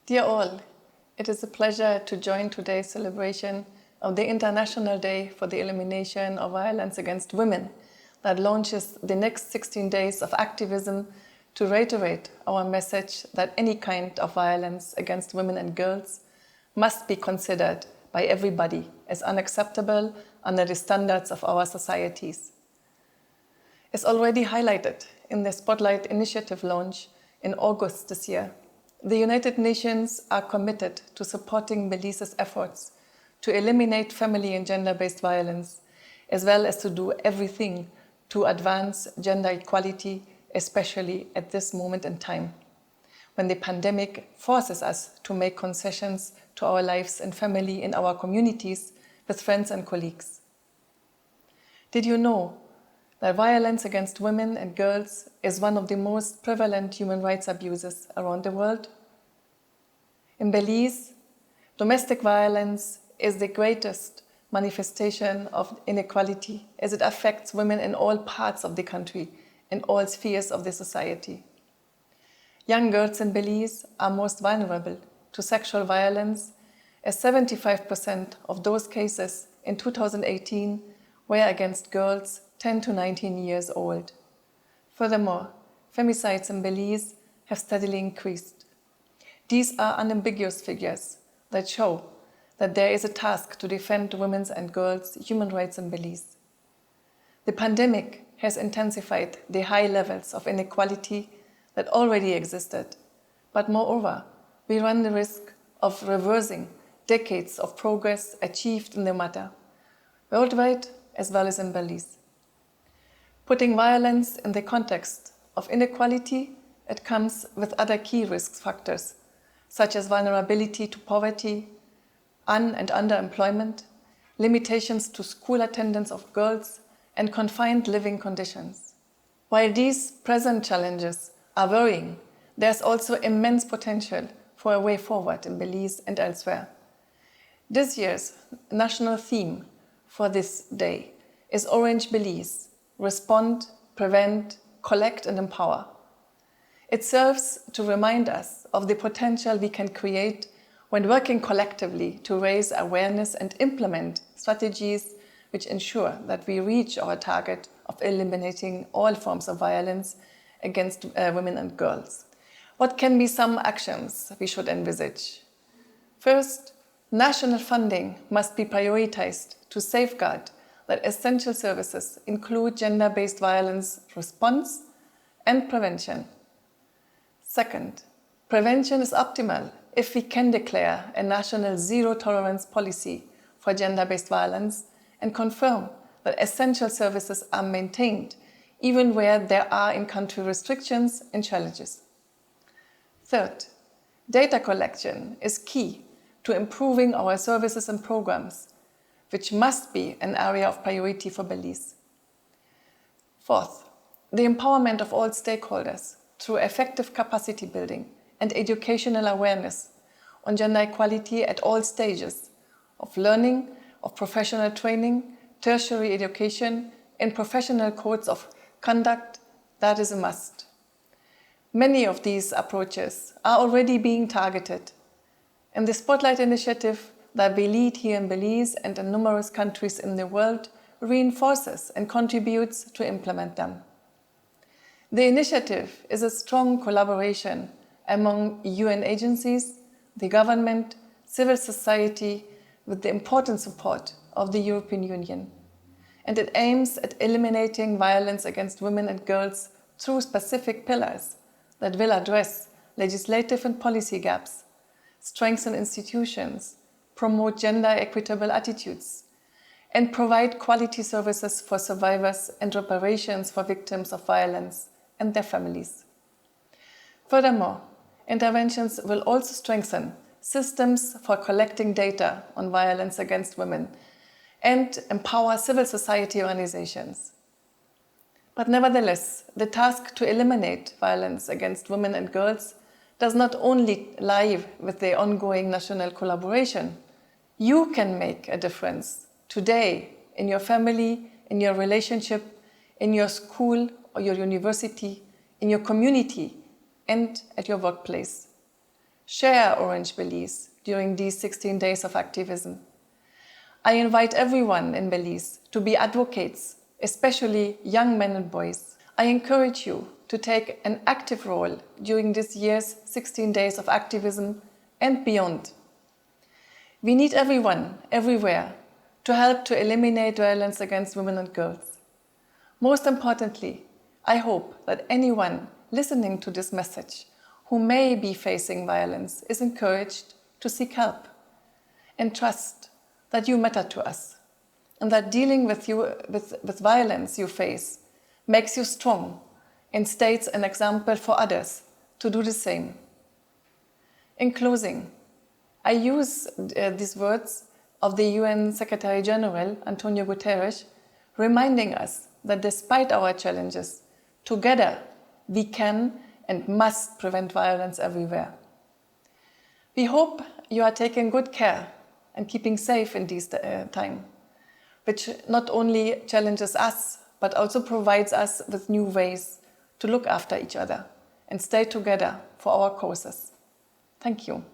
Dear all, it is a pleasure to join today's celebration of the International Day for the Elimination of Violence Against Women that launches the next 16 days of activism to reiterate our message that any kind of violence against women and girls must be considered by everybody as unacceptable under the standards of our societies. As already highlighted in the Spotlight Initiative launch in August this year, the United Nations are committed to supporting Belize's efforts to eliminate family and gender-based violence, as well as to do everything to advance gender equality, especially at this moment in time, when the pandemic forces us to make concessions to our lives and family in our communities with friends and colleagues. Did you know that violence against women and girls is one of the most prevalent human rights abuses around the world? In Belize, domestic violence is the greatest manifestation of inequality as it affects women in all parts of the country, in all spheres of the society. Young girls in Belize are most vulnerable to sexual violence, as 75% of those cases in 2018 were against girls 10 to 19 years old. Furthermore, femicides in Belize have steadily increased. These are unambiguous figures that show that there is a task to defend women's and girls' human rights in Belize. The pandemic has intensified the high levels of inequality that already existed, but moreover, we run the risk of reversing decades of progress achieved in the matter, worldwide as well as in Belize. Putting violence in the context of inequality, it comes with other key risk factors, such as vulnerability to poverty, and underemployment, limitations to school attendance of girls, and confined living conditions. While these present challenges are worrying, there's also immense potential for a way forward in Belize and elsewhere. This year's national theme for this day is Orange Belize: Respond, Prevent, Collect and Empower. It serves to remind us of the potential we can create when working collectively to raise awareness and implement strategies which ensure that we reach our target of eliminating all forms of violence against women and girls. What can be some actions we should envisage? First, national funding must be prioritized to safeguard that essential services include gender-based violence response and prevention. Second, prevention is optimal if we can declare a national zero-tolerance policy for gender-based violence and confirm that essential services are maintained even where there are in-country restrictions and challenges. Third, data collection is key to improving our services and programs, which must be an area of priority for Belize. Fourth, the empowerment of all stakeholders through effective capacity building and educational awareness on gender equality at all stages of learning, of professional training, tertiary education, and professional codes of conduct, that is a must. Many of these approaches are already being targeted, and the Spotlight Initiative that we lead here in Belize and in numerous countries in the world reinforces and contributes to implement them. The initiative is a strong collaboration among UN agencies, the government, civil society, with the important support of the European Union. And it aims at eliminating violence against women and girls through specific pillars that will address legislative and policy gaps, strengthen institutions, promote gender equitable attitudes, and provide quality services for survivors and reparations for victims of violence and their families. Furthermore, interventions will also strengthen systems for collecting data on violence against women and empower civil society organizations. But nevertheless, the task to eliminate violence against women and girls does not only lie with the ongoing national collaboration. You can make a difference today in your family, in your relationship, in your school or your university, in your community, and at your workplace. Share Orange Belize during these 16 days of activism. I invite everyone in Belize to be advocates, especially young men and boys. I encourage you to take an active role during this year's 16 days of activism and beyond. We need everyone, everywhere, to help to eliminate violence against women and girls. Most importantly, I hope that anyone listening to this message who may be facing violence is encouraged to seek help and trust that you matter to us and that dealing with violence you face makes you strong and states an example for others to do the same. In closing, I use these words of the UN Secretary General, Antonio Guterres, reminding us that despite our challenges, together we can and must prevent violence everywhere. We hope you are taking good care and keeping safe in this time, which not only challenges us, but also provides us with new ways to look after each other and stay together for our causes. Thank you.